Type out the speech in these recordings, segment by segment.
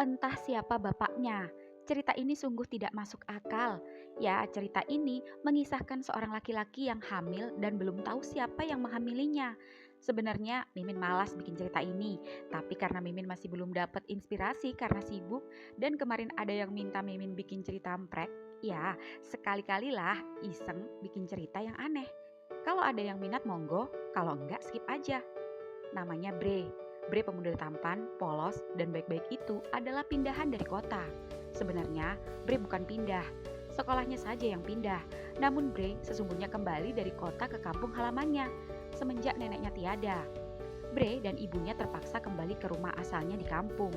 Entah siapa bapaknya. Cerita ini sungguh tidak masuk akal. Ya, cerita ini mengisahkan seorang laki-laki yang hamil dan belum tahu siapa yang menghamilinya. Sebenarnya Mimin malas bikin cerita ini, tapi karena Mimin masih belum dapat inspirasi karena sibuk dan kemarin ada yang minta Mimin bikin cerita emprek, ya sekali-kalilah iseng bikin cerita yang aneh. Kalau ada yang minat monggo, kalau enggak skip aja. Namanya Bre. Bre pemuda tampan, polos, dan baik-baik itu adalah pindahan dari kota. Sebenarnya Bre bukan pindah, sekolahnya saja yang pindah. Namun Bre sesungguhnya kembali dari kota ke kampung halamannya semenjak neneknya tiada. Bre dan ibunya terpaksa kembali ke rumah asalnya di kampung.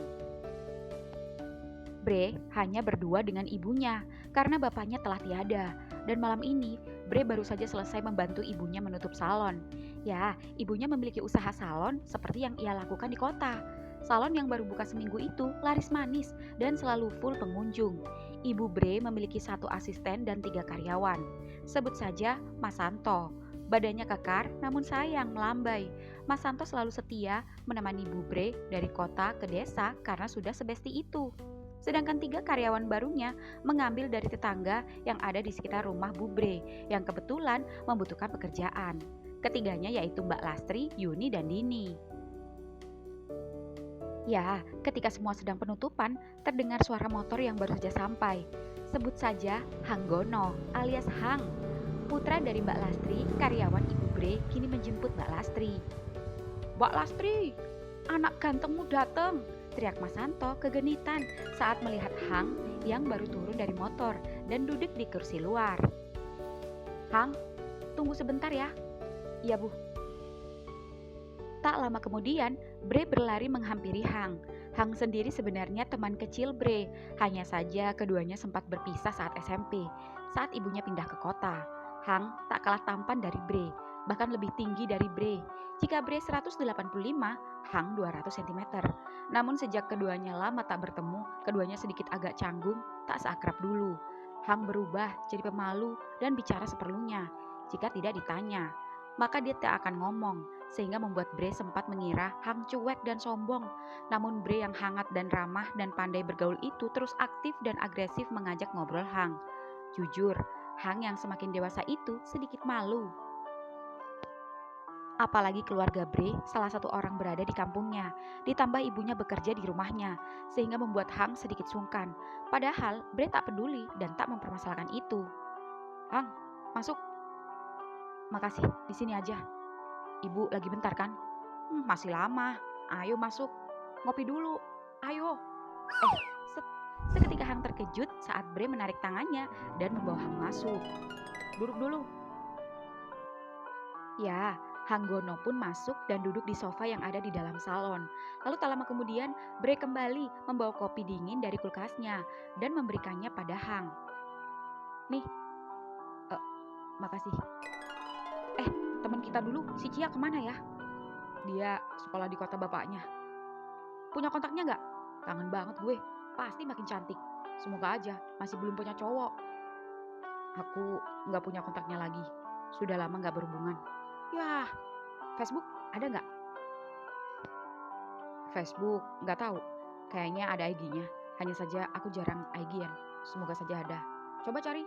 Bre hanya berdua dengan ibunya karena bapaknya telah tiada. Dan malam ini, Bre baru saja selesai membantu ibunya menutup salon. Ya, ibunya memiliki usaha salon seperti yang ia lakukan di kota. Salon yang baru buka seminggu itu laris manis dan selalu full pengunjung. Ibu Bre memiliki 1 asisten dan 3 karyawan. Sebut saja Mas Santo. Badannya kekar namun sayang melambai. Mas Santo selalu setia menemani Bu Bre dari kota ke desa karena sudah sebesti itu. Sedangkan 3 karyawan barunya mengambil dari tetangga yang ada di sekitar rumah Bubre yang kebetulan membutuhkan pekerjaan. Ketiganya yaitu Mbak Lastri, Yuni, dan Dini. Ya, ketika semua sedang penutupan, terdengar suara motor yang baru saja sampai. Sebut saja Hanggono alias Hang. Putra dari Mbak Lastri, karyawan Ibu Bre, kini menjemput Mbak Lastri. "Mbak Lastri, anak gantengmu datang," teriak Mas Santo kegenitan saat melihat Hang yang baru turun dari motor dan duduk di kursi luar. "Hang, tunggu sebentar ya." "Iya, Bu." Tak lama kemudian, Bre berlari menghampiri Hang. Hang sendiri sebenarnya teman kecil Bre, hanya saja keduanya sempat berpisah saat SMP, saat ibunya pindah ke kota. Hang tak kalah tampan dari Bre, bahkan lebih tinggi dari Bre. Jika Bre 185, Hang 200 cm. Namun sejak keduanya lama tak bertemu, keduanya sedikit agak canggung, tak seakrab dulu. Hang berubah jadi pemalu dan bicara seperlunya. Jika tidak ditanya, maka dia tak akan ngomong, sehingga membuat Bre sempat mengira Hang cuek dan sombong. Namun Bre yang hangat dan ramah dan pandai bergaul itu terus aktif dan agresif mengajak ngobrol Hang. Jujur, Hang yang semakin dewasa itu sedikit malu. Apalagi keluarga Bre, salah satu orang berada di kampungnya, ditambah ibunya bekerja di rumahnya, sehingga membuat Hang sedikit sungkan. Padahal Bre tak peduli dan tak mempermasalahkan itu. "Hang, masuk." "Makasih, di sini aja. Ibu lagi bentar kan?" Masih lama. Ayo masuk. Ngopi dulu. Ayo." Seketika Hang terkejut saat Bre menarik tangannya dan membawa Hang masuk. "Duduk dulu." Ya, Hanggono pun masuk dan duduk di sofa yang ada di dalam salon. Lalu tak lama kemudian, Bre kembali membawa kopi dingin dari kulkasnya dan memberikannya pada Hang. "Nih, eh, makasih. Teman kita dulu, si Cia kemana ya?" "Dia sekolah di kota bapaknya." "Punya kontaknya nggak? Kangen banget gue. Pasti makin cantik. Semoga aja masih belum punya cowok." "Aku nggak punya kontaknya lagi. Sudah lama nggak berhubungan." "Yah, Facebook ada nggak?" "Facebook nggak tahu. Kayaknya ada IG-nya. Hanya saja aku jarang IG-an. Semoga saja ada. Coba cari."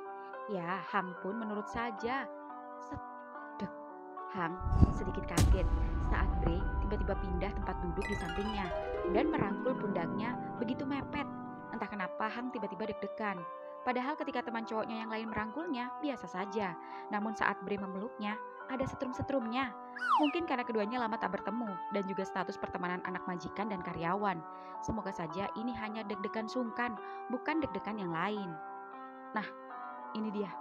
Ya, Hang pun menurut saja. Sedek. Hang sedikit kaget saat Bre tiba-tiba pindah tempat duduk di sampingnya dan merangkul pundaknya begitu mepet. Entah kenapa Hang tiba-tiba deg-degan. Padahal ketika teman cowoknya yang lain merangkulnya, biasa saja. Namun saat Bre memeluknya, ada setrum-setrumnya. Mungkin karena keduanya lama tak bertemu dan juga status pertemanan anak majikan dan karyawan. Semoga saja ini hanya deg-degan sungkan, bukan deg-degan yang lain. Nah, ini dia.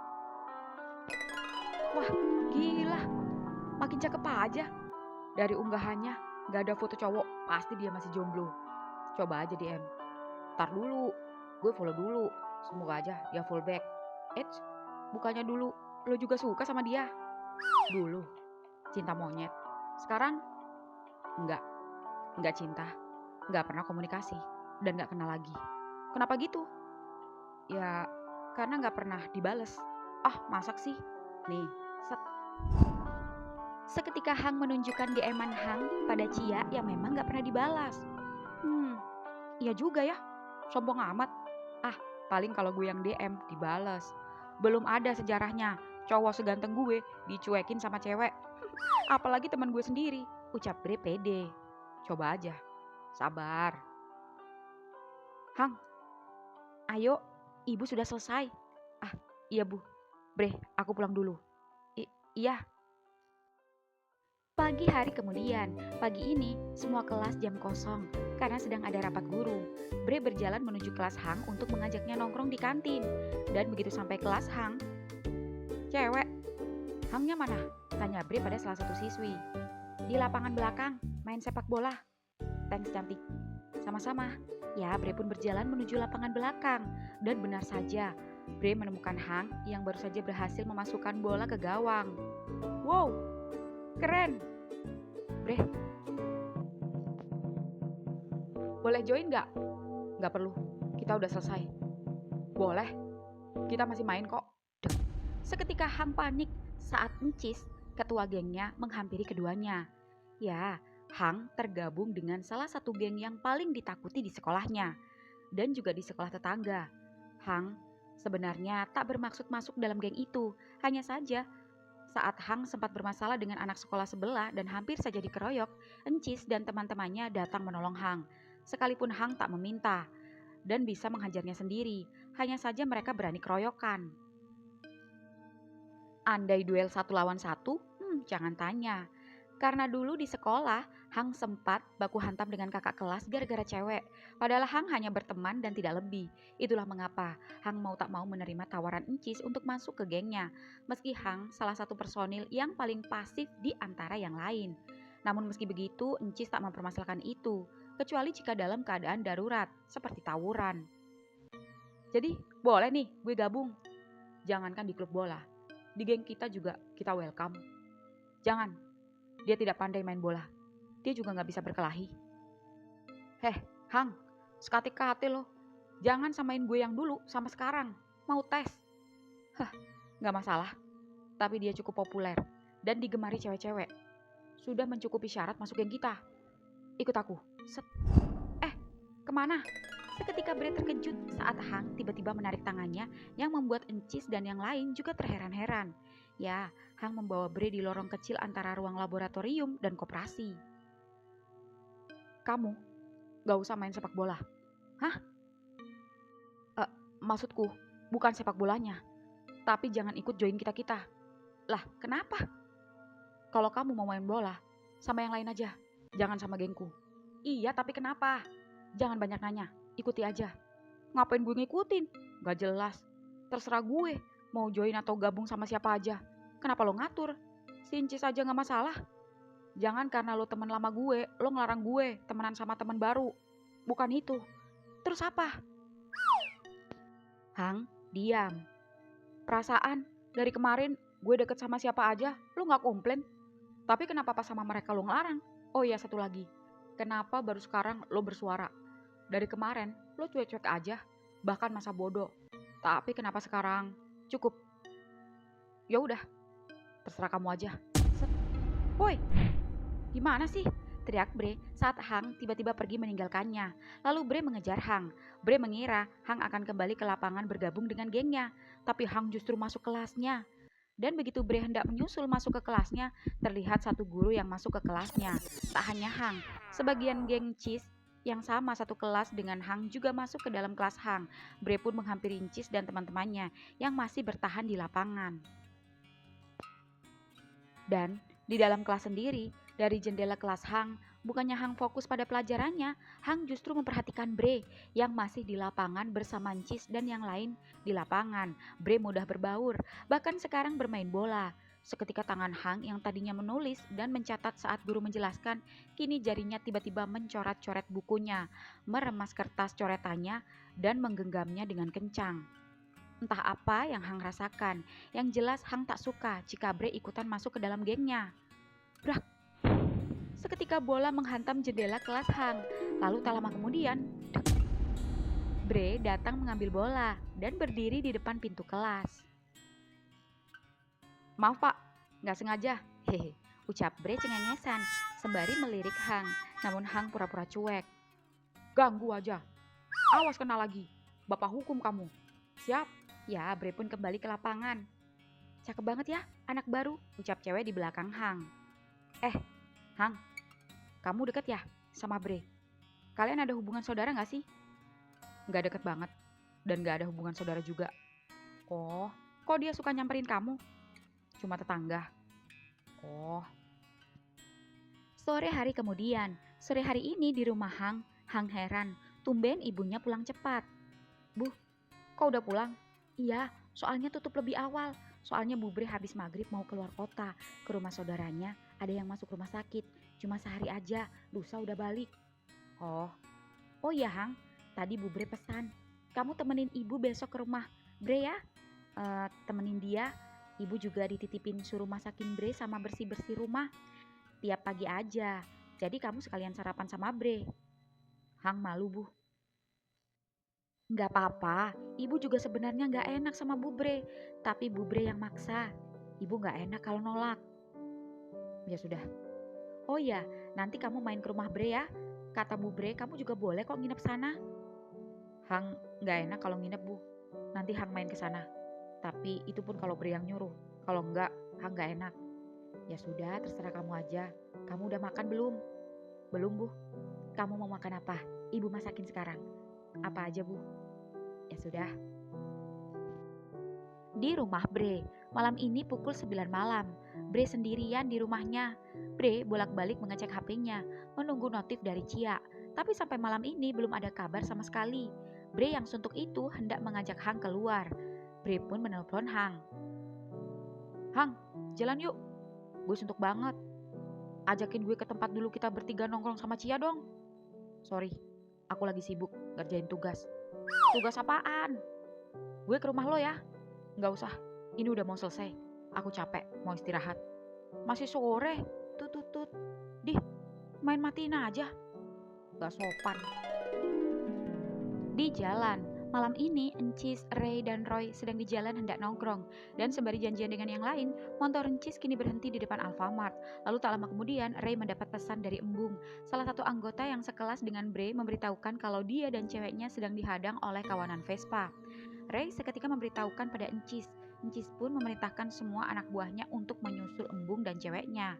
Wah, gila. Makin cakep aja. Dari unggahannya, gak ada foto cowok, pasti dia masih jomblo. Coba aja DM. "Tar dulu, gue follow dulu. Semoga aja dia follow back." Eits, bukannya dulu lo juga suka sama dia? Dulu, cinta monyet. Sekarang, enggak. Enggak cinta, enggak pernah komunikasi, dan enggak kenal lagi. Kenapa gitu? Ya, karena enggak pernah dibales. Ah, masak sih? Nih, set. Seketika Hang menunjukkan DM-an Hang pada Cia yang memang gak pernah dibalas. Iya juga ya. sombong amat. Ah, paling kalau gue yang DM dibales. Belum ada sejarahnya, cowok seganteng gue dicuekin sama cewek. Apalagi teman gue sendiri, ucap Bre pede. Coba aja, sabar. Hang, ayo, ibu sudah selesai. Ah, iya bu. Bre, aku pulang dulu. Iya. Pagi hari kemudian, pagi ini semua kelas jam kosong karena sedang ada rapat guru. Bre berjalan menuju kelas Hang untuk mengajaknya nongkrong di kantin. Dan begitu sampai kelas Hang, cewek, Hangnya mana? Tanya Bre pada salah satu siswi. Di lapangan belakang, main sepak bola. Thanks cantik. Sama-sama. Ya, Bre pun berjalan menuju lapangan belakang. Dan benar saja, Bre menemukan Hang yang baru saja berhasil memasukkan bola ke gawang. Wow, keren. Bre, boleh join gak? Gak perlu, kita udah selesai. Boleh, kita masih main kok. Seketika Hang panik saat Encis, ketua gengnya, menghampiri keduanya. Ya, Hang tergabung dengan salah satu geng yang paling ditakuti di sekolahnya dan juga di sekolah tetangga. Hang sebenarnya tak bermaksud masuk dalam geng itu, hanya saja saat Hang sempat bermasalah dengan anak sekolah sebelah dan hampir saja dikeroyok, Encis dan teman-temannya datang menolong Hang. Sekalipun Hang tak meminta dan bisa menghajarnya sendiri, hanya saja mereka berani keroyokan. Andai duel 1 lawan 1, jangan tanya. Karena dulu di sekolah, Hang sempat baku hantam dengan kakak kelas gara-gara cewek. Padahal Hang hanya berteman dan tidak lebih. Itulah mengapa Hang mau tak mau menerima tawaran Encis untuk masuk ke gengnya. Meski Hang salah satu personil yang paling pasif di antara yang lain. Namun meski begitu, Encis tak mempermasalahkan itu. Kecuali jika dalam keadaan darurat, seperti tawuran. Jadi, boleh nih gue gabung. Jangankan di klub bola, di geng kita juga kita welcome. Jangan. Dia tidak pandai main bola. Dia juga gak bisa berkelahi. Hang, sekati-kati lo. Jangan samain gue yang dulu sama sekarang. Mau tes. Gak masalah. Tapi dia cukup populer dan digemari cewek-cewek. Sudah mencukupi syarat masuk geng kita. Ikut aku. Set. Kemana? Seketika Bre terkejut saat Hang tiba-tiba menarik tangannya yang membuat Encis dan yang lain juga terheran-heran. Ya, Hang membawa Bre di lorong kecil antara ruang laboratorium dan koperasi. Kamu gak usah main sepak bola. Hah? Maksudku bukan sepak bolanya. Tapi jangan ikut join kita-kita. Lah, kenapa? Kalau kamu mau main bola, sama yang lain aja. Jangan sama gengku. Iya, tapi kenapa? Jangan banyak nanya. Ikuti aja. Ngapain gue ngikutin? Gak jelas. Terserah gue mau join atau gabung sama siapa aja. Kenapa lo ngatur? Si Encis aja gak masalah. Jangan karena lo teman lama gue, lo ngelarang gue temenan sama teman baru. Bukan itu. Terus apa? Hang, diam. Perasaan dari kemarin gue deket sama siapa aja, lo gak komplain. Tapi kenapa pas sama mereka lo ngelarang? Oh iya, satu lagi. Kenapa baru sekarang lo bersuara? Dari kemarin lo cuek-cuek aja, bahkan masa bodoh. Tapi kenapa sekarang? Cukup. Ya udah, terserah kamu aja. Woi, gimana sih? Teriak Bre saat Hang tiba-tiba pergi meninggalkannya. Lalu Bre mengejar Hang. Bre mengira Hang akan kembali ke lapangan bergabung dengan gengnya. Tapi Hang justru masuk kelasnya. Dan begitu Bre hendak menyusul masuk ke kelasnya, terlihat satu guru yang masuk ke kelasnya. Tak hanya Hang, sebagian geng Cis yang sama satu kelas dengan Hang juga masuk ke dalam kelas Hang. Bre pun menghampiri Encis dan teman-temannya yang masih bertahan di lapangan. Dan di dalam kelas sendiri, dari jendela kelas Hang, bukannya Hang fokus pada pelajarannya, Hang justru memperhatikan Bre yang masih di lapangan bersama Encis dan yang lain di lapangan. Bre mudah berbaur, bahkan sekarang bermain bola. Seketika tangan Hang yang tadinya menulis dan mencatat saat guru menjelaskan, kini jarinya tiba-tiba mencoret-coret bukunya, meremas kertas coretannya, dan menggenggamnya dengan kencang. Entah apa yang Hang rasakan, yang jelas Hang tak suka jika Bre ikutan masuk ke dalam gengnya. Brak! Seketika bola menghantam jendela kelas Hang, lalu tak lama kemudian, Bre datang mengambil bola dan berdiri di depan pintu kelas. Maaf pak, gak sengaja, hehe, ucap Bre cengengesan sembari melirik Hang, namun Hang pura-pura cuek. Ganggu aja, Awas kena lagi. Bapak hukum kamu. Siap? Ya, Bre pun kembali ke lapangan. Cakep banget ya, anak baru, ucap cewek di belakang Hang. Hang, kamu deket ya sama Bre? Kalian ada hubungan saudara gak sih? Gak deket banget. Dan gak ada hubungan saudara juga. Oh, kok dia suka nyamperin kamu? Cuma tetangga. Oh. Sore hari kemudian, sore hari ini di rumah Hang heran, tumben ibunya pulang cepat. Bu, kok udah pulang? Iya, soalnya tutup lebih awal. Soalnya Bu Bre habis maghrib mau keluar kota, ke rumah saudaranya, ada yang masuk rumah sakit. Cuma sehari aja, lusa udah balik. Oh, Oh iya Hang, tadi Bu Bre pesan, kamu temenin ibu besok ke rumah Bre ya. Temenin dia, ibu juga dititipin suruh masakin Bre sama bersih-bersih rumah. Tiap pagi aja, jadi kamu sekalian sarapan sama Bre. Hang malu Bu. Nggak apa-apa, ibu juga sebenarnya nggak enak sama Bu Bre, tapi Bu Bre yang maksa. Ibu nggak enak kalau nolak. Ya sudah. Oh iya, nanti kamu main ke rumah Bre ya. Kata Bu Bre, kamu juga boleh kok nginep sana. Hang nggak enak kalau nginep Bu. Nanti Hang main ke sana. Tapi itu pun kalau Bre yang nyuruh. Kalau enggak, Hang nggak enak. Ya sudah, terserah kamu aja. Kamu udah makan belum? Belum Bu. Kamu mau makan apa? Ibu masakin sekarang. Apa aja Bu? Ya sudah. Di rumah Bre, malam ini pukul 9 malam. Bre sendirian di rumahnya. Bre bolak-balik mengecek HP-nya, menunggu notif dari Cia. Tapi sampai malam ini belum ada kabar sama sekali. Bre yang suntuk itu hendak mengajak Hang keluar. Bre pun menelpon Hang. Hang, jalan yuk. Gue suntuk banget. Ajakin gue ke tempat dulu kita bertiga nongkrong sama Cia dong. Sorry, aku lagi sibuk ngerjain tugas. Tugas apaan? Gue ke rumah lo ya. Nggak usah, ini udah mau selesai. Aku capek, mau istirahat. Masih sore, tut. Dih, main matiin aja. Gak sopan. Di jalan, malam ini Encis, Ray, dan Roy sedang di jalan hendak nongkrong. Dan sembari janjian dengan yang lain, motor Encis kini berhenti di depan Alfamart. Lalu tak lama kemudian, Ray mendapat pesan dari Embung, salah satu anggota yang sekelas dengan Bre, memberitahukan kalau dia dan ceweknya sedang dihadang oleh kawanan Vespa. Ray seketika memberitahukan pada Encis. Encis pun memerintahkan semua anak buahnya untuk menyusul Embung dan ceweknya.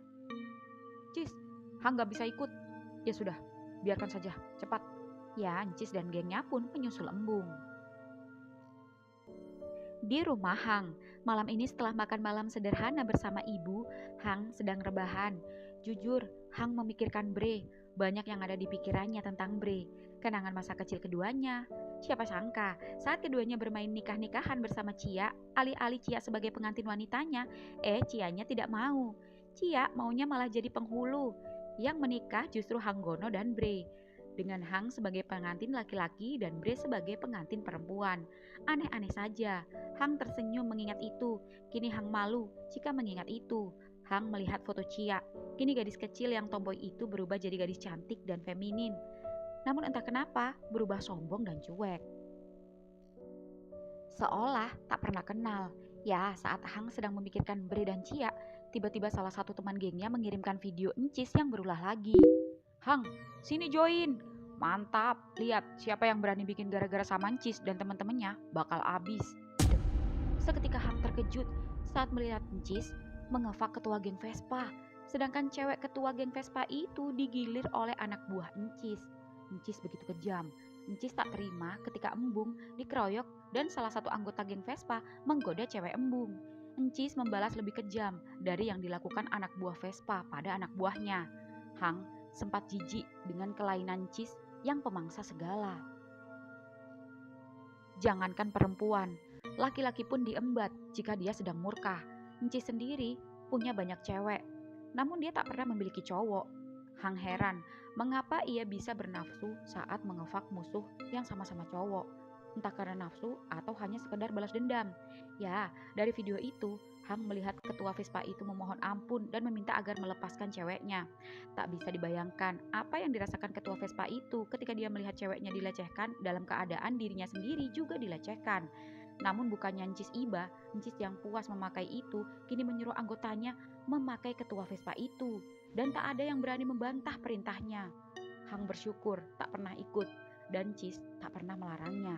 Cis, Hang gak bisa ikut. Ya sudah, biarkan saja, cepat. Ya, Encis dan gengnya pun menyusul Embung. Di rumah Hang, malam ini setelah makan malam sederhana bersama ibu, Hang sedang rebahan. Jujur, Hang memikirkan Bre. Banyak yang ada di pikirannya tentang Bre. Kenangan masa kecil keduanya. Siapa sangka, saat keduanya bermain nikah-nikahan bersama Cia, alih-alih Cia sebagai pengantin wanitanya, Cianya tidak mau. Cia maunya malah jadi penghulu. Yang menikah justru Hanggono dan Bre. Dengan Hang sebagai pengantin laki-laki dan Bre sebagai pengantin perempuan. Aneh-aneh saja. Hang tersenyum mengingat itu. Kini Hang malu jika mengingat itu. Hang melihat foto Cia. Kini gadis kecil yang tomboy itu berubah jadi gadis cantik dan feminin. Namun entah kenapa berubah sombong dan cuek. Seolah tak pernah kenal. Ya, saat Hang sedang memikirkan Bre dan Cia, tiba-tiba salah satu teman gengnya mengirimkan video Encis yang berulah lagi. Hang, sini join. Mantap, lihat siapa yang berani bikin gara-gara sama Encis dan teman-temannya bakal abis. Seketika Hang terkejut saat melihat Encis mengevak ketua geng Vespa. Sedangkan cewek ketua geng Vespa itu digilir oleh anak buah Encis. Encis begitu kejam. Encis tak terima ketika Embung dikeroyok dan salah satu anggota geng Vespa menggoda cewek Embung. Encis membalas lebih kejam dari yang dilakukan anak buah Vespa pada anak buahnya. Hang sempat jijik dengan kelainan Encis yang pemangsa segala. Jangankan perempuan, laki-laki pun diembat jika dia sedang murka. Encis sendiri punya banyak cewek, namun dia tak pernah memiliki cowok. Hang heran, mengapa ia bisa bernafsu saat mengevak musuh yang sama-sama cowok. Entah karena nafsu atau hanya sekedar balas dendam. Ya, dari video itu, Hang melihat ketua Vespa itu memohon ampun dan meminta agar melepaskan ceweknya. Tak bisa dibayangkan apa yang dirasakan ketua Vespa itu ketika dia melihat ceweknya dilecehkan dalam keadaan dirinya sendiri juga dilecehkan. Namun bukannya Encis iba, Encis yang puas memakai itu kini menyuruh anggotanya memakai ketua Vespa itu. Dan tak ada yang berani membantah perintahnya. Hang bersyukur tak pernah ikut. dan Cis tak pernah melarangnya.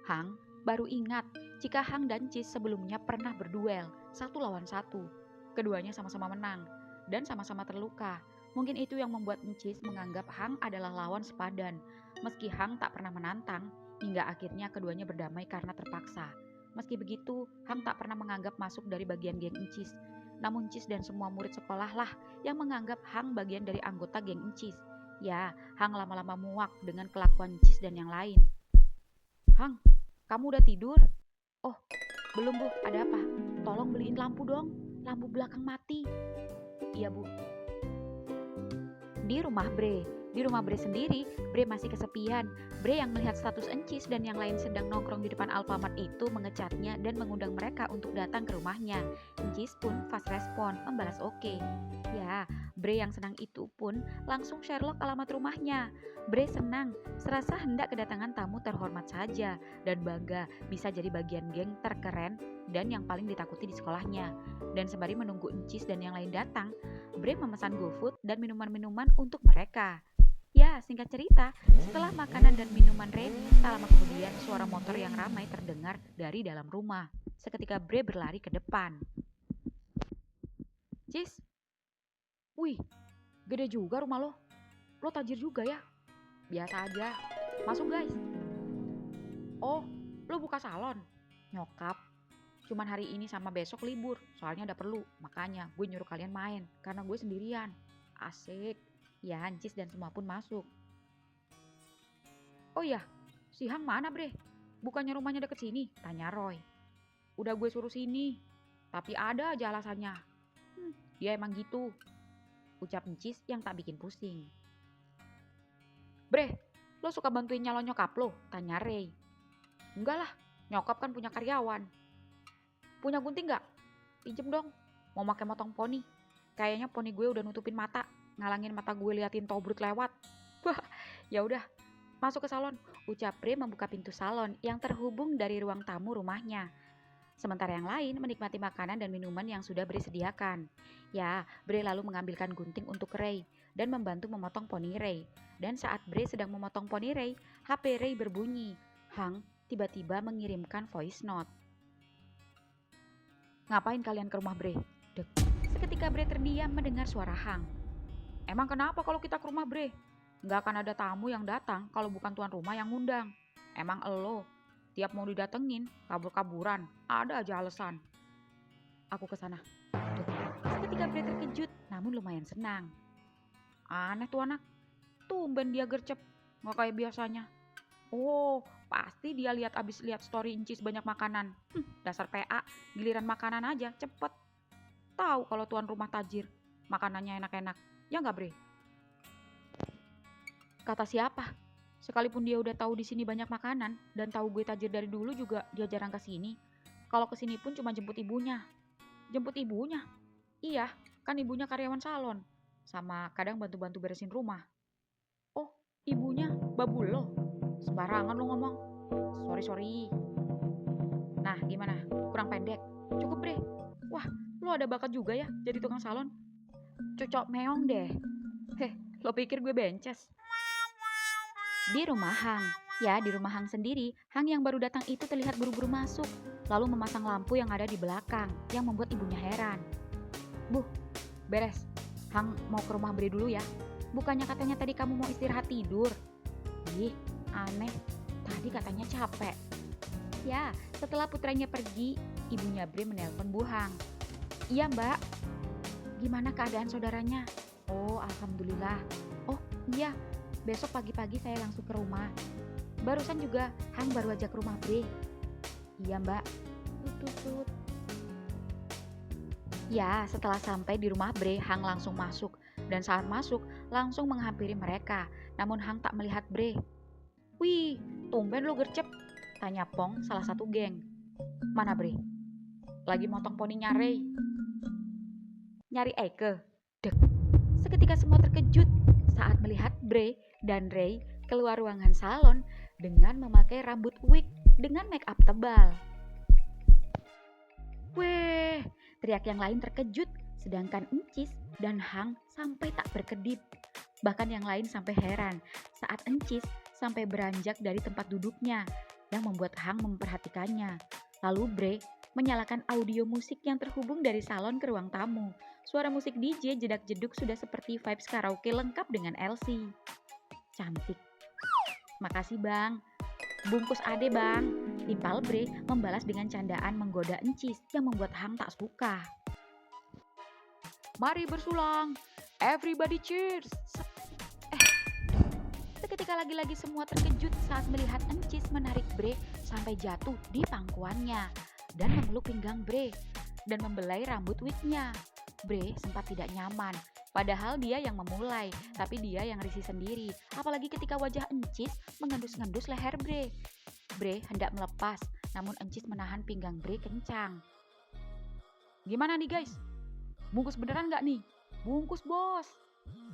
Hang baru ingat jika Hang dan Cis sebelumnya pernah berduel 1 lawan 1. Keduanya sama-sama menang dan sama-sama terluka. Mungkin itu yang membuat Cis menganggap Hang adalah lawan sepadan. Meski Hang tak pernah menantang, hingga akhirnya keduanya berdamai karena terpaksa. Meski begitu, Hang tak pernah menganggap masuk dari bagian geng Cis. Namun Cis dan semua murid sekolah lah yang menganggap Hang bagian dari anggota geng Cis. Ya, Hang lama-lama muak dengan kelakuan Cis dan yang lain. Hang, kamu udah tidur? Oh, belum Bu, ada apa? Tolong beliin lampu dong, lampu belakang mati. Iya Bu. Di rumah Bre sendiri, Bre masih kesepian. Bre yang melihat status Encis dan yang lain sedang nongkrong di depan Alfamart itu mengecatnya dan mengundang mereka untuk datang ke rumahnya. Encis pun fast respon, membalas oke. Ya, Bre yang senang itu pun langsung Sherlock alamat rumahnya. Bre senang, serasa hendak kedatangan tamu terhormat saja dan bangga bisa jadi bagian geng terkeren dan yang paling ditakuti di sekolahnya. Dan sembari menunggu Encis dan yang lain datang, Bre memesan GoFood dan minuman-minuman untuk mereka. Ya, singkat cerita, setelah makanan dan minuman ready, tak lama kemudian suara motor yang ramai terdengar dari dalam rumah. Seketika Bre berlari ke depan. Cis, wih, gede juga rumah lo. Lo tajir juga ya? Biasa aja. Masuk guys. Oh, lo buka salon? Nyokap, cuman hari ini sama besok libur, soalnya ada perlu. Makanya gue nyuruh kalian main, karena gue sendirian. Asik. Ya, Cis dan semua pun masuk. Oh iya, si Hang mana Bre? Bukannya rumahnya deket sini? Tanya Roy. Udah gue suruh sini, tapi ada aja alasannya. Dia emang gitu, ucap Cis yang tak bikin pusing. Bre, lo suka bantuin nyalon nyokap lo? Tanya Ray. Enggak lah, nyokap kan punya karyawan. Punya gunting gak? Pinjem dong, mau pakai motong poni. Kayaknya poni gue udah nutupin mata, ngalangin mata gue liatin tobrut lewat. Wah, ya udah, masuk ke salon, ucap Bre membuka pintu salon yang terhubung dari ruang tamu rumahnya. Sementara yang lain menikmati makanan dan minuman yang sudah Bre sediakan. Ya, Bre lalu mengambilkan gunting untuk Ray dan membantu memotong poni Ray. Dan saat Bre sedang memotong poni Ray, HP Ray berbunyi. Hang tiba-tiba mengirimkan voice note. Ngapain kalian ke rumah Bre? Dek. Seketika Bre terdiam mendengar suara Hang. Emang kenapa kalau kita ke rumah Bre? Nggak akan ada tamu yang datang kalau bukan tuan rumah yang ngundang. Emang elo, tiap mau didatengin, kabur-kaburan, ada aja alasan. Aku kesana. Seketika Bre terkejut, namun lumayan senang. Aneh tuh anak, tumben dia gercep, nggak kayak biasanya. Oh, pasti dia abis lihat story Incis banyak makanan. Dasar PA, giliran makanan aja, cepet. Tahu kalau tuan rumah tajir, makanannya enak-enak. Ya nggak Bre? Kata siapa? Sekalipun dia udah tahu di sini banyak makanan dan tahu gue tajir dari dulu juga dia jarang kesini. Kalau kesini pun cuma jemput ibunya. Jemput ibunya? Iya, kan ibunya karyawan salon. Sama kadang bantu-bantu beresin rumah. Oh, ibunya Babulo. Sembarangan lo ngomong. Sorry. Nah, gimana? Kurang pendek? Cukup Bre. Wah, lo ada bakat juga ya jadi tukang salon. Cocok meong deh. Lo pikir gue bences? Di rumah Hang. Ya, di rumah Hang sendiri, Hang yang baru datang itu terlihat buru-buru masuk, lalu memasang lampu yang ada di belakang, yang membuat ibunya heran. Bu, beres. Hang mau ke rumah Bre dulu ya. Bukannya katanya tadi kamu mau istirahat tidur? Ih, aneh. Tadi katanya capek. Ya, setelah putranya pergi, ibunya Bre menelpon Bu Hang. Iya Mbak. Gimana keadaan saudaranya? Oh, alhamdulillah. Oh, iya. Besok pagi-pagi saya langsung ke rumah. Barusan juga Hang baru aja ke rumah Bre. Iya Mbak. Tut. Ya, setelah sampai di rumah Bre, Hang langsung masuk. Dan saat masuk, langsung menghampiri mereka. Namun Hang tak melihat Bre. Wih, tumben lo gercep. Tanya Pong, salah satu geng. Mana Bre? Lagi motong poninya Ray. Nyari Eike? Dek. Seketika semua terkejut saat melihat Bre dan Ray keluar ruangan salon dengan memakai rambut wig dengan make up tebal. Weh, teriak yang lain terkejut, sedangkan Encis dan Hang sampai tak berkedip. Bahkan yang lain sampai heran saat Encis sampai beranjak dari tempat duduknya yang membuat Hang memperhatikannya. Lalu Bre menyalakan audio musik yang terhubung dari salon ke ruang tamu. Suara musik DJ jedak-jeduk sudah seperti vibes karaoke lengkap dengan Elsie. Cantik. Makasih bang. Bungkus ade bang. Timpal Bre membalas dengan candaan menggoda Encis yang membuat Hang tak suka. Mari bersulang. Everybody cheers. Seketika lagi-lagi semua terkejut saat melihat Encis menarik Bre sampai jatuh di pangkuannya dan memeluk pinggang Bre dan membelai rambut wignya. Bre sempat tidak nyaman, padahal dia yang memulai, tapi dia yang risih sendiri. Apalagi ketika wajah Encis mengendus-ngendus leher Bre. Bre hendak melepas, namun Encis menahan pinggang Bre kencang. Gimana nih guys? Bungkus beneran nggak nih? Bungkus bos.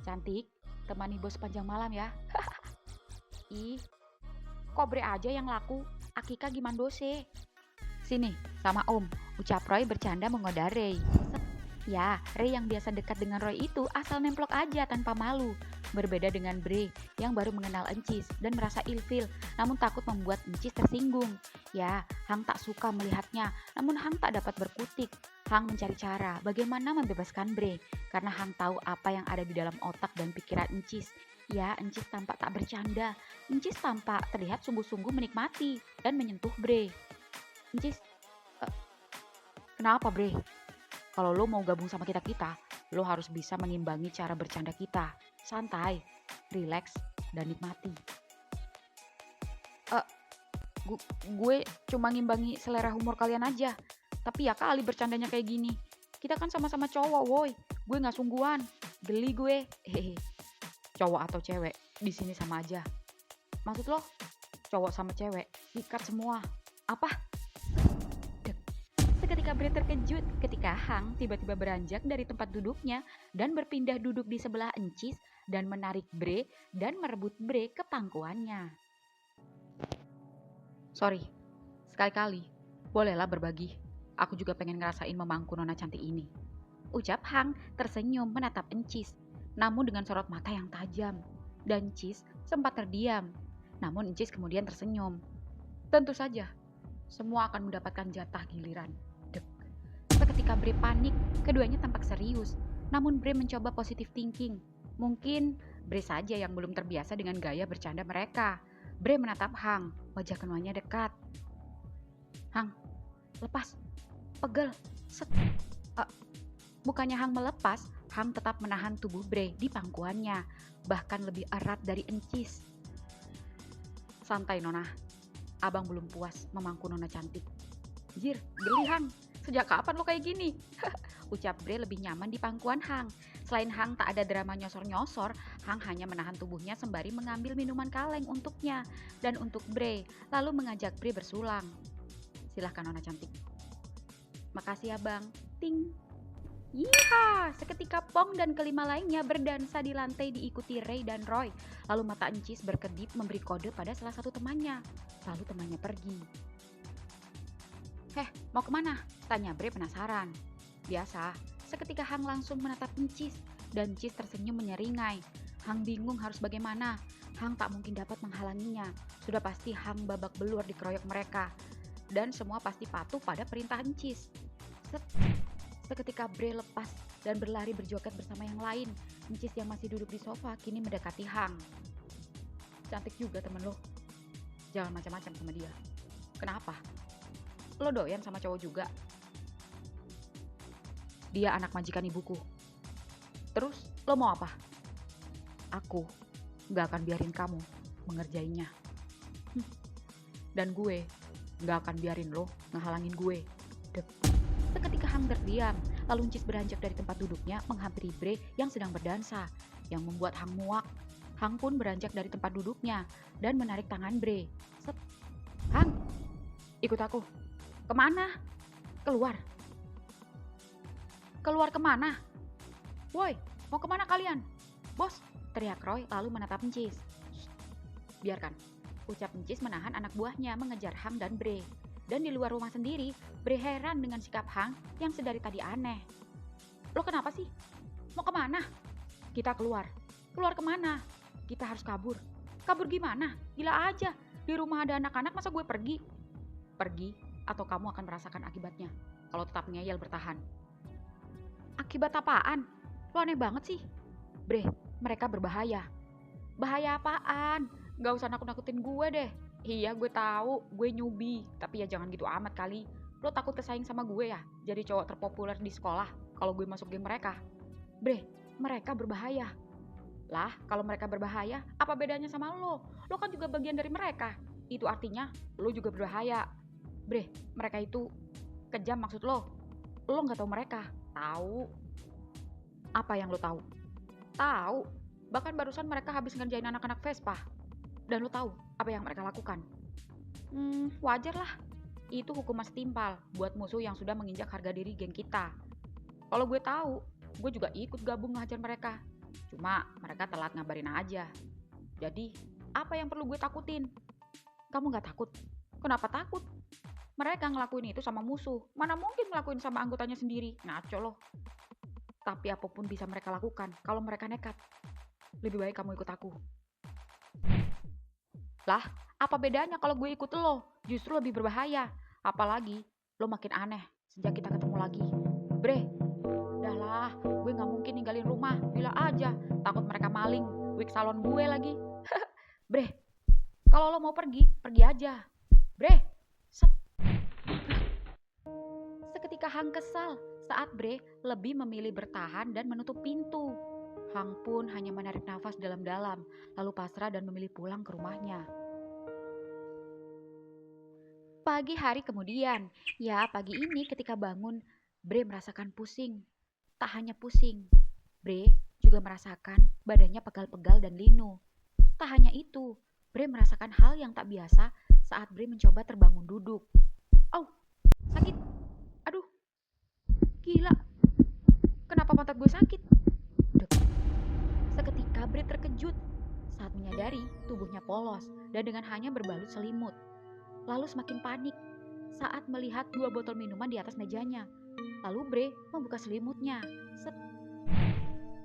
Cantik, temani bos sepanjang malam ya. Ih, kok Bre aja yang laku? Akika gimana dose? Sini, sama Om, ucap Roy bercanda menggoda Ray. Ya, Ray yang biasa dekat dengan Roy itu asal nemplok aja tanpa malu. Berbeda dengan Bre yang baru mengenal Encis dan merasa ilfil, namun takut membuat Encis tersinggung. Ya, Hang tak suka melihatnya, namun Hang tak dapat berkutik. Hang mencari cara bagaimana membebaskan Bre, karena Hang tahu apa yang ada di dalam otak dan pikiran Encis. Ya, Encis tampak tak bercanda. Encis tampak terlihat sungguh-sungguh menikmati dan menyentuh Bre. Encis, kenapa Bre? Kalau lo mau gabung sama kita-kita, lo harus bisa mengimbangi cara bercanda kita. Santai, rileks, dan nikmati. Gue cuma ngimbangi selera humor kalian aja. Tapi ya kali bercandanya kayak gini. Kita kan sama-sama cowok, woy. Gue gak sungguhan. Geli gue. Hehe. Cowok atau cewek, di sini sama aja. Maksud lo, cowok sama cewek, ikat semua. Apa? Seketika Bre terkejut ketika Hang tiba-tiba beranjak dari tempat duduknya dan berpindah duduk di sebelah Encis dan menarik Bre dan merebut Bre ke pangkuannya. Sorry, sekali-kali, bolehlah berbagi. Aku juga pengen ngerasain memangku nona cantik ini. Ucap Hang tersenyum menatap Encis, namun dengan sorot mata yang tajam. Dan Encis sempat terdiam, namun Encis kemudian tersenyum. Tentu saja, semua akan mendapatkan jatah giliran. Dek. Seketika Bre panik, keduanya tampak serius. Namun Bre mencoba positive thinking. Mungkin Bre saja yang belum terbiasa dengan gaya bercanda mereka. Bre menatap Hang, wajah keduanya dekat. Hang, lepas. Pegel. Set. Bukannya Hang melepas, Hang tetap menahan tubuh Bre di pangkuannya, bahkan lebih erat dari Encis. Santai Nona, abang belum puas memangku Nona cantik. Jir, geli Hang, sejak kapan lo kayak gini? Ucap Bre lebih nyaman di pangkuan Hang. Selain Hang tak ada drama nyosor-nyosor, Hang hanya menahan tubuhnya sembari mengambil minuman kaleng untuknya dan untuk Bre, lalu mengajak Bre bersulang. Silahkan Nona cantik. Makasih ya bang. Ting. Yiha! Seketika Pong dan kelima lainnya berdansa di lantai diikuti Ray dan Roy. Lalu mata Encis berkedip memberi kode pada salah satu temannya. Lalu temannya pergi. Heh, mau kemana? Tanya Bre penasaran. Biasa, seketika Hang langsung menatap Encis dan Encis tersenyum menyeringai. Hang bingung harus bagaimana. Hang tak mungkin dapat menghalanginya. Sudah pasti Hang babak belur dikeroyok mereka. Dan semua pasti patuh pada perintah Encis. Seketika Bre lepas dan berlari berjoget bersama yang lain. Encis yang masih duduk di sofa kini mendekati Hang. Cantik juga temen lo. Jangan macam-macam sama dia. Kenapa? Lo doyan sama cowok juga? Dia anak majikan ibuku. Terus lo mau apa? Aku gak akan biarin kamu mengerjainya. Dan gue gak akan biarin lo ngehalangin gue. Seketika Hang terdiam, lalu Encis beranjak dari tempat duduknya menghampiri Bre yang sedang berdansa, yang membuat Hang muak. Hang pun beranjak dari tempat duduknya dan menarik tangan Bre. Set. Hang, ikut aku. Kemana? Keluar. Keluar kemana? Woi, mau kemana kalian? Bos, teriak Roy lalu menatap Encis. Biarkan, ucap Encis menahan anak buahnya mengejar Hang dan Bre. Dan di luar rumah sendiri, Bre heran dengan sikap Hang yang sedari tadi aneh. Lo kenapa sih? Mau kemana? Kita keluar. Keluar kemana? Kita harus kabur. Kabur gimana? Gila aja. Di rumah ada anak-anak masa gue pergi? Pergi atau kamu akan merasakan akibatnya kalau tetap ngeyel bertahan. Akibat apaan? Lo aneh banget sih. Bre, mereka berbahaya. Bahaya apaan? Gak usah nakut-nakutin gue deh. Iya gue tahu, gue newbie, tapi ya jangan gitu amat kali. Lo takut kesaing sama gue ya? Jadi cowok terpopuler di sekolah kalau gue masuk geng mereka. Bre, mereka berbahaya. Lah, kalau mereka berbahaya, apa bedanya sama lo? Lo kan juga bagian dari mereka. Itu artinya lo juga berbahaya. Bre, mereka itu kejam maksud lo. Lo gak tahu mereka. Tahu. Apa yang lo tahu? Tahu. Bahkan barusan mereka habis ngerjain anak-anak Vespa. Dan lo tahu apa yang mereka lakukan? Wajar lah. Itu hukuman setimpal buat musuh yang sudah menginjak harga diri geng kita. Kalau gue tahu, gue juga ikut gabung ngehajar mereka. Cuma mereka telat ngabarin aja. Jadi, apa yang perlu gue takutin? Kamu gak takut? Kenapa takut? Mereka ngelakuin itu sama musuh. Mana mungkin ngelakuin sama anggotanya sendiri? Ngaco loh. Tapi apapun bisa mereka lakukan kalau mereka nekat. Lebih baik kamu ikut aku. Lah, apa bedanya kalau gue ikut lo? Justru lebih berbahaya. Apalagi lo makin aneh sejak kita ketemu lagi. Bre, udahlah, gue gak mungkin ninggalin rumah. Bila aja, takut mereka maling wig salon gue lagi. Bre, kalau lo mau pergi, pergi aja. Bre, set. Seketika Hang kesal saat Bre lebih memilih bertahan dan menutup pintu. Hang pun hanya menarik nafas dalam-dalam, lalu pasrah dan memilih pulang ke rumahnya. Pagi hari kemudian, pagi ini ketika bangun, Bre merasakan pusing. Tak hanya pusing, Bre juga merasakan badannya pegal-pegal dan linu. Tak hanya itu, Bre merasakan hal yang tak biasa saat Bre mencoba terbangun duduk. Oh, sakit. Aduh, gila. Kenapa pantat gue sakit? Seketika Bre terkejut saat menyadari tubuhnya polos dan dengan hanya berbalut selimut. Lalu semakin panik saat melihat 2 botol minuman di atas mejanya. Lalu Bre membuka selimutnya.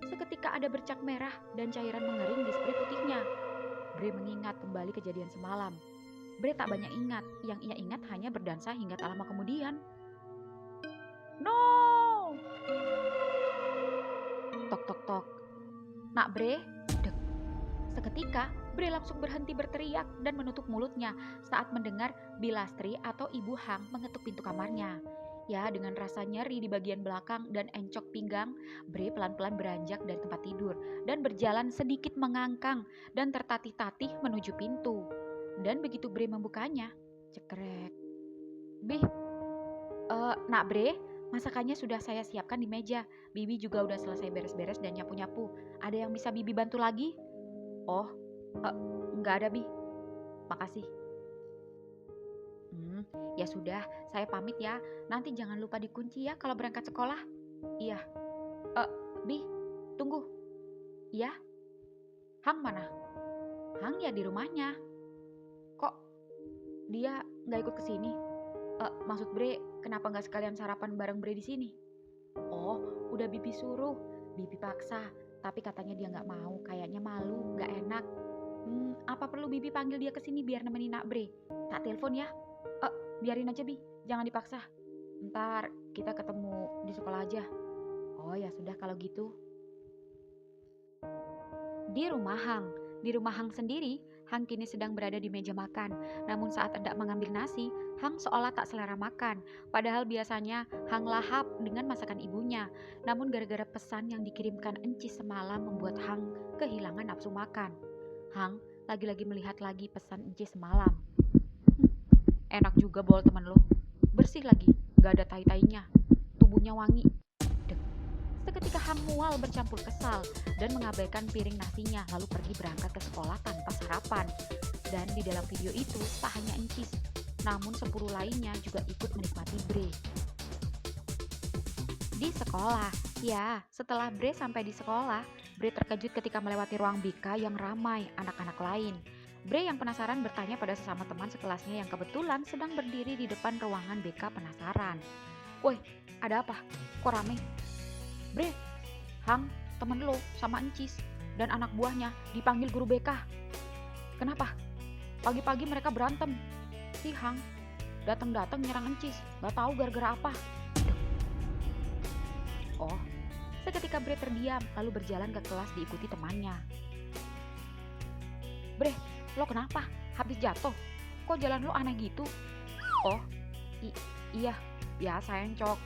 Seketika ada bercak merah dan cairan mengering di spray putihnya. Bre mengingat kembali kejadian semalam. Bre tak banyak ingat, yang ia ingat hanya berdansa hingga tak lama kemudian. No! Tok tok tok. Nak Bre, dek. Seketika Bre langsung berhenti berteriak dan menutup mulutnya saat mendengar Bilastri atau Ibu Hang mengetuk pintu kamarnya. Ya, dengan rasa nyeri di bagian belakang dan encok pinggang, Bre pelan-pelan beranjak dari tempat tidur dan berjalan sedikit mengangkang dan tertatih-tatih menuju pintu. Dan begitu Bre membukanya, cekrek. Bih, nak Bre, masakannya sudah saya siapkan di meja. Bibi juga udah selesai beres-beres dan nyapu-nyapu. Ada yang bisa Bibi bantu lagi? Oh, nggak ada, Bi. Makasih. Ya sudah, saya pamit ya. Nanti jangan lupa dikunci ya kalau berangkat sekolah. Iya. Bi, tunggu. Iya? Hang mana? Hang ya di rumahnya. Kok dia nggak ikut ke sini? Maksud Bre, kenapa nggak sekalian sarapan bareng Bre di sini? Oh, udah Bibi suruh. Bibi paksa, tapi katanya dia nggak mau. Kayaknya malu, nggak enak. Apa perlu Bibi panggil dia ke sini biar nemenin Nak Bre? Tak telepon ya? Biarin aja Bi, jangan dipaksa. Ntar kita ketemu di sekolah aja. Oh ya sudah kalau gitu. Di rumah Hang sendiri, Hang kini sedang berada di meja makan. Namun saat hendak mengambil nasi, Hang seolah tak selera makan. Padahal biasanya Hang lahap dengan masakan ibunya. Namun gara-gara pesan yang dikirimkan Enci semalam membuat Hang kehilangan nafsu makan. Hang lagi-lagi melihat lagi pesan Enci semalam. Enak juga bol temen lo. Bersih lagi, gak ada tai-tainya. Tubuhnya wangi. Seketika Hang mual bercampur kesal dan mengabaikan piring nasinya lalu pergi berangkat ke sekolah tanpa sarapan. Dan di dalam video itu tak hanya Encis, namun 10 lainnya juga ikut menikmati Bre. Di sekolah, setelah Bre sampai di sekolah, Bre terkejut ketika melewati ruang BK yang ramai anak-anak lain. Bre yang penasaran bertanya pada sesama teman sekelasnya yang kebetulan sedang berdiri di depan ruangan BK penasaran. Woi, ada apa? Kok rame? Bre, Hang, temen lo sama Encis dan anak buahnya dipanggil guru BK. Kenapa? Pagi-pagi mereka berantem. Si Hang datang-datang nyerang Encis. Gak tahu gara-gara apa. Oh, seketika Bre terdiam lalu berjalan ke kelas diikuti temannya. Bre, lo kenapa? Habis jatuh? Kok jalan lo aneh gitu? Oh, iya, biasa Encok.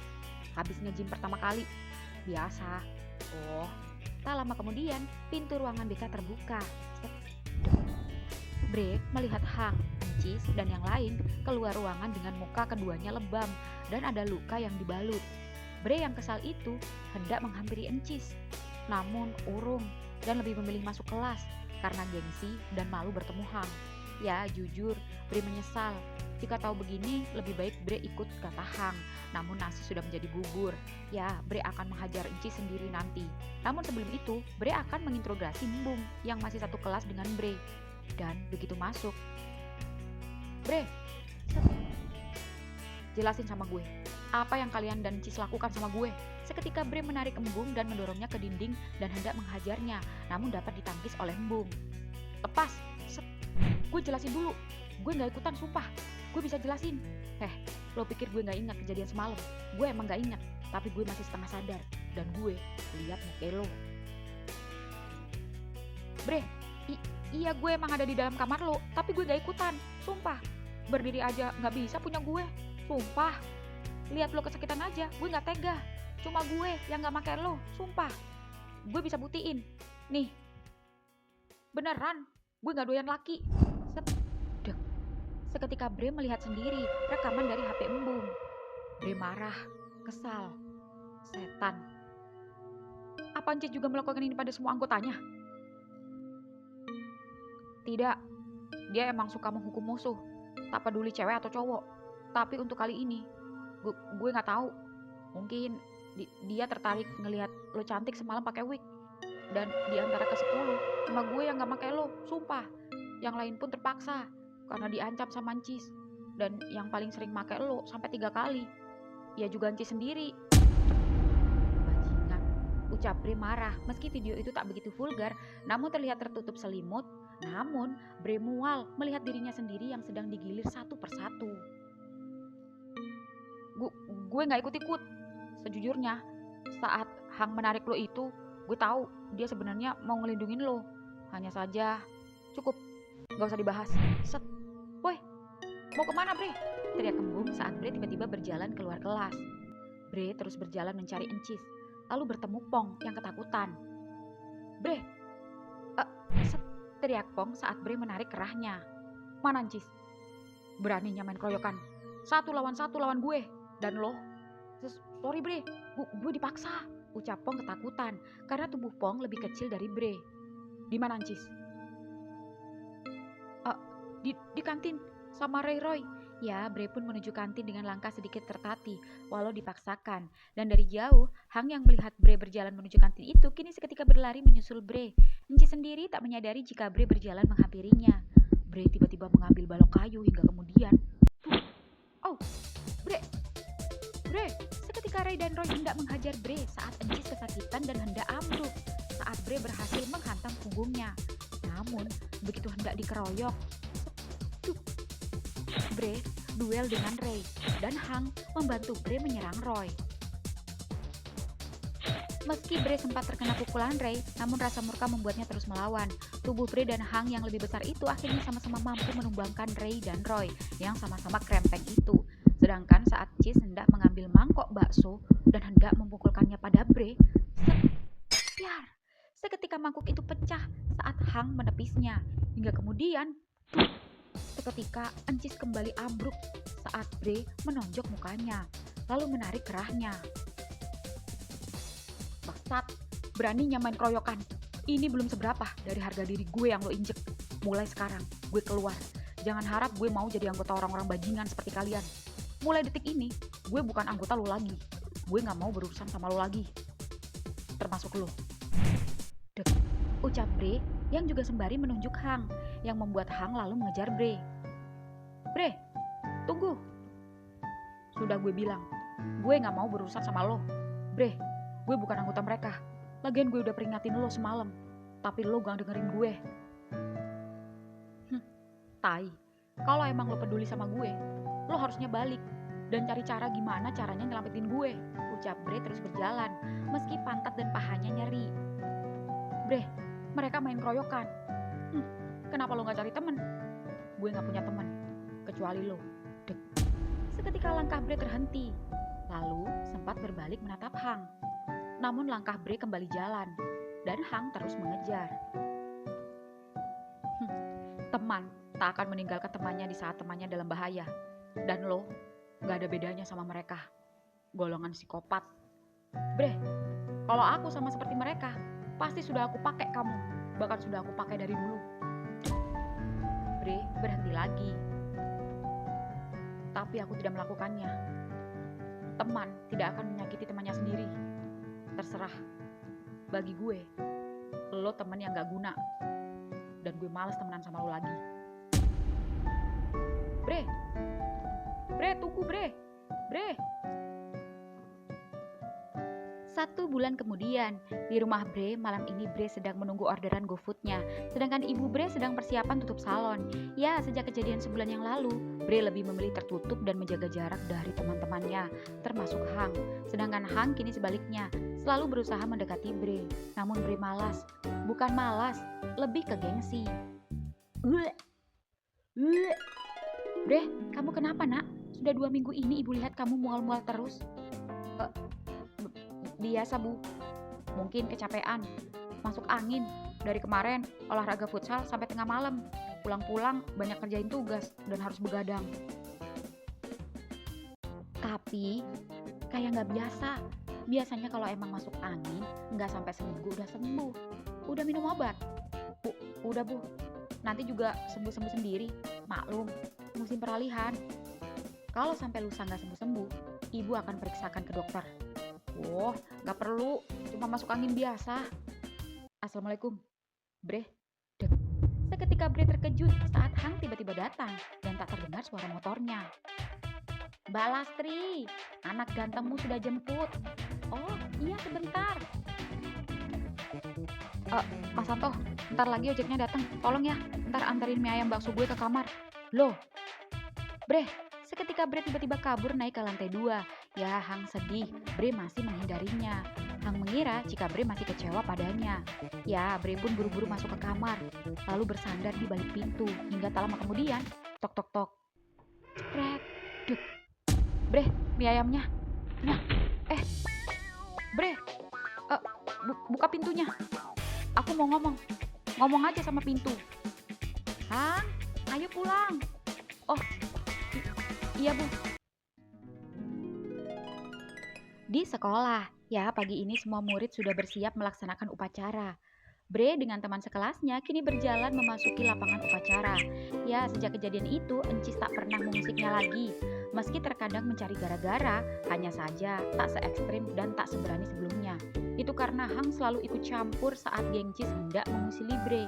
Habis nge-gym pertama kali. Biasa. Oh, tak lama kemudian pintu ruangan BK terbuka. Bre melihat Hang, Encis, dan yang lain keluar ruangan dengan muka keduanya lebam dan ada luka yang dibalut. Bre yang kesal itu hendak menghampiri Encis, namun urung dan lebih memilih masuk kelas karena gengsi dan malu bertemu Hang. Ya, jujur, Bre menyesal. Jika tahu begini, lebih baik Bre ikut kata Hang. Namun nasi sudah menjadi bubur. Ya, Bre akan menghajar Encis sendiri nanti. Namun sebelum itu, Bre akan menginterogasi Embung yang masih satu kelas dengan Bre. Dan begitu masuk, Bre, jelasin sama gue, apa yang kalian dan Encis lakukan sama gue? Seketika Bre menarik Embung dan mendorongnya ke dinding dan hendak menghajarnya, namun dapat ditangkis oleh Embung. Lepas, gue jelasin dulu. Gue gak ikutan, sumpah. Gue bisa jelasin. Lo pikir gue gak ingat kejadian semalam? Gue emang gak ingat, tapi gue masih setengah sadar. Dan gue lihat muka lo. Bre, iya gue emang ada di dalam kamar lo, tapi gue gak ikutan, sumpah. Berdiri aja gak bisa punya gue, sumpah. Lihat lo kesakitan aja, gue gak tega. Cuma gue yang gak make lo, sumpah. Gue bisa buktiin. Nih, beneran, gue gak doyan laki. Seketika Bre melihat sendiri rekaman dari HP Embung. Bre marah, kesal, setan. Apa Encis juga melakukan ini pada semua anggotanya? Tidak, dia emang suka menghukum musuh, tak peduli cewek atau cowok. Tapi untuk kali ini, gue nggak tahu. Mungkin dia tertarik ngelihat lo cantik semalam pakai wig. Dan di antara ke-10, cuma gue yang nggak pakai lo, sumpah. Yang lain pun terpaksa karena diancam sama Encis. Dan yang paling sering pakai lo sampai 3 kali. Ya juga Encis sendiri. Bajingan, ucap Bre marah. Meski video itu tak begitu vulgar, namun terlihat tertutup selimut. Namun Bre mual melihat dirinya sendiri yang sedang digilir satu persatu. Gue gak ikut-ikut. Sejujurnya, saat Hang menarik lo itu, gue tahu dia sebenarnya mau ngelindungin lo. Hanya saja, cukup, gak usah dibahas. Woi, mau kemana Bre? Teriak Embung saat Bre tiba-tiba berjalan keluar kelas. Bre terus berjalan mencari Encis, lalu bertemu Pong yang ketakutan. Bre, teriak Pong saat Bre menarik kerahnya. Mana Encis? Beraninya main keroyokan. 1 lawan 1 lawan gue. Dan lo? Sorry Bre, gue dipaksa. Ucap Pong ketakutan karena tubuh Pong lebih kecil dari Bre. Di mana Encis? Di kantin sama Roy. Ya, Bre pun menuju kantin dengan langkah sedikit tertatih, walau dipaksakan. Dan dari jauh, Hang yang melihat Bre berjalan menuju kantin itu kini seketika berlari menyusul Bre. Encis sendiri tak menyadari jika Bre berjalan menghampirinya. Bre tiba-tiba mengambil balok kayu hingga kemudian, oh, Bre. Seketika Ray dan Roy hendak menghajar Bre saat Encis kesakitan dan hendak ambruk saat Bre berhasil menghantam punggungnya. Namun, begitu hendak dikeroyok, Bre duel dengan Ray dan Hang membantu Bre menyerang Roy. Meski Bre sempat terkena pukulan Ray, namun rasa murka membuatnya terus melawan. Tubuh Bre dan Hang yang lebih besar itu akhirnya sama-sama mampu menumbangkan Ray dan Roy yang sama-sama krempeng itu. Sedangkan saat Cis hendak mengambil mangkok bakso dan hendak memukulkannya pada Bre, seketika mangkuk itu pecah saat Hang menepisnya. Hingga kemudian, seketika Encis kembali ambruk saat Bre menonjok mukanya, lalu menarik kerahnya. Bangsat, beraninya main keroyokan. Ini belum seberapa dari harga diri gue yang lo injek. Mulai sekarang, gue keluar. Jangan harap gue mau jadi anggota orang-orang bajingan seperti kalian. Mulai detik ini, gue bukan anggota lo lagi. Gue gak mau berurusan sama lo lagi. Termasuk lo. Ucap Bre yang juga sembari menunjuk Hang, yang membuat Hang lalu mengejar Bre. Bre, tunggu. Sudah gue bilang, gue gak mau berurusan sama lo. Bre, gue bukan anggota mereka. Lagian gue udah peringatin lo semalam. tapi lo gak dengerin gue. Tai, kalau emang lo peduli sama gue, lo harusnya balik dan cari cara gimana caranya nyelamatin gue, ucap Bre terus berjalan, meski pantat dan pahanya nyeri. Bre, mereka main keroyokan. Kenapa lo gak cari temen? Gue gak punya temen, kecuali lo. Dek. Seketika langkah Bre terhenti, lalu sempat berbalik menatap Hang. Namun langkah Bre kembali jalan, dan Hang terus mengejar. Teman tak akan meninggalkan temannya di saat temannya dalam bahaya. Dan lo gak ada bedanya sama mereka. Golongan psikopat. Bre, kalau aku sama seperti mereka, pasti sudah aku pakai kamu. Bahkan sudah aku pakai dari dulu. Bre berhenti lagi. Tapi aku tidak melakukannya. Teman tidak akan menyakiti temannya sendiri. Terserah. Bagi gue, lo teman yang gak guna. Dan gue malas temenan sama lo lagi. Bre, tunggu Bre. 1 bulan kemudian, di rumah Bre, malam ini Bre sedang menunggu orderan GoFood-nya, sedangkan ibu Bre sedang persiapan tutup salon. Ya, sejak kejadian sebulan yang lalu, Bre lebih memilih tertutup dan menjaga jarak dari teman-temannya, termasuk Hang. Sedangkan Hang kini sebaliknya, selalu berusaha mendekati Bre. Namun Bre malas. Bukan malas, lebih ke gengsi. Bre, kamu kenapa nak? Sudah 2 minggu ini ibu lihat kamu mual-mual terus. Biasa Bu, mungkin kecapean, masuk angin. Dari kemarin olahraga futsal sampai tengah malam. Pulang-pulang banyak kerjain tugas dan harus begadang. Tapi kayak nggak biasa. Biasanya kalau emang masuk angin, nggak sampai seminggu udah sembuh. Udah minum obat? Udah Bu, nanti juga sembuh-sembuh sendiri. Maklum, musim peralihan. Kalau sampai lusa nggak sembuh-sembuh, ibu akan periksakan ke dokter. Oh, nggak perlu, cuma masuk angin biasa. Assalamualaikum, Bre. Dek. Seketika Bre terkejut saat Hang tiba-tiba datang dan tak terdengar suara motornya. Mbak Lastri, anak gantengmu sudah jemput. Oh, iya sebentar. Mas Santo, ntar lagi ojeknya datang. Tolong ya, ntar anterin mie ayam bakso gue ke kamar. Loh, Bre, seketika Bre tiba-tiba kabur naik ke lantai 2. Ya, Hang sedih. Bre masih menghindarinya. Hang mengira jika Bre masih kecewa padanya. Ya, Bre pun buru-buru masuk ke kamar, lalu bersandar di balik pintu hingga tak lama kemudian, tok tok tok. Krek, duk. Bre, mie ayamnya. Nah, Bre, buka pintunya. Aku mau ngomong aja sama pintu. Hang, ayo pulang. Oh, iya Bu. Di sekolah, ya pagi ini semua murid sudah bersiap melaksanakan upacara. Bre dengan teman sekelasnya kini berjalan memasuki lapangan upacara. Ya, sejak kejadian itu, Encis tak pernah mengusiknya lagi. Meski terkadang mencari gara-gara, hanya saja tak se-ekstrim dan tak seberani sebelumnya. Itu karena Hang selalu ikut campur saat gengcis hendak mengusili Bre.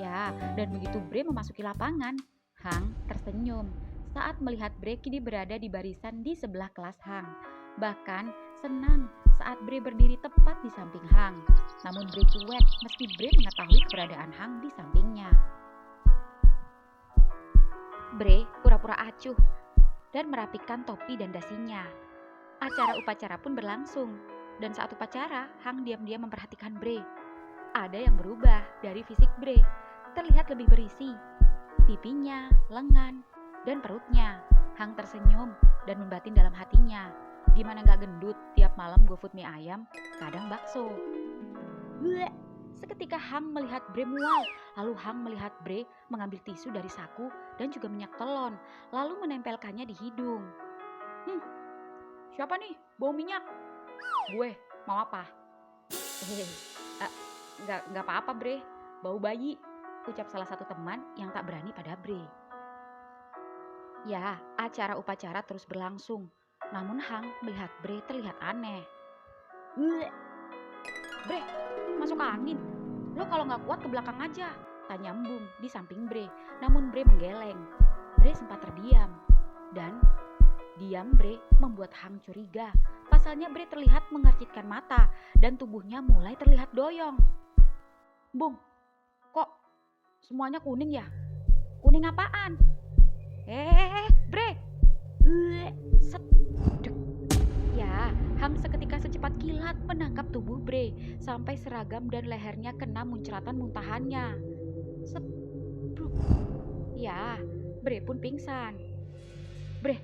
Ya, dan begitu Bre memasuki lapangan, Hang tersenyum saat melihat Bre kini berada di barisan di sebelah kelas Hang. Bahkan senang saat Bre berdiri tepat di samping Hang. Namun Bre cuek meski Bre mengetahui keberadaan Hang di sampingnya. Bre pura-pura acuh dan merapikan topi dan dasinya. Acara upacara pun berlangsung. Dan saat upacara, Hang diam-diam memperhatikan Bre. Ada yang berubah dari fisik Bre. Terlihat lebih berisi. Pipinya, lengan, dan perutnya. Hang tersenyum dan membatin dalam hatinya. Gimana gak gendut tiap malam GoFood mie ayam, kadang bakso. Bleh. Seketika Hang melihat Bre mual, lalu Hang melihat Bre mengambil tisu dari saku dan juga minyak telon, lalu menempelkannya di hidung. Siapa nih bau minyak? Gue, mau apa? Gak apa-apa Bre, bau bayi, ucap salah satu teman yang tak berani pada Bre. Ya, acara upacara terus berlangsung. Namun Hang melihat Bre terlihat aneh. Bre, masuk angin. Lo kalau gak kuat ke belakang aja, tanya Embung di samping Bre. Namun Bre menggeleng. Bre sempat terdiam. Dan diam Bre membuat Hang curiga. Pasalnya Bre terlihat mengercitkan mata dan tubuhnya mulai terlihat doyong. Bung, Semuanya kuning ya? Kuning apaan? Bre. Set. Dek. Ya, Hang seketika secepat kilat menangkap tubuh Bre sampai seragam dan lehernya kena muncratan muntahannya. Set. Bruk. Ya, Bre pun pingsan. Bre,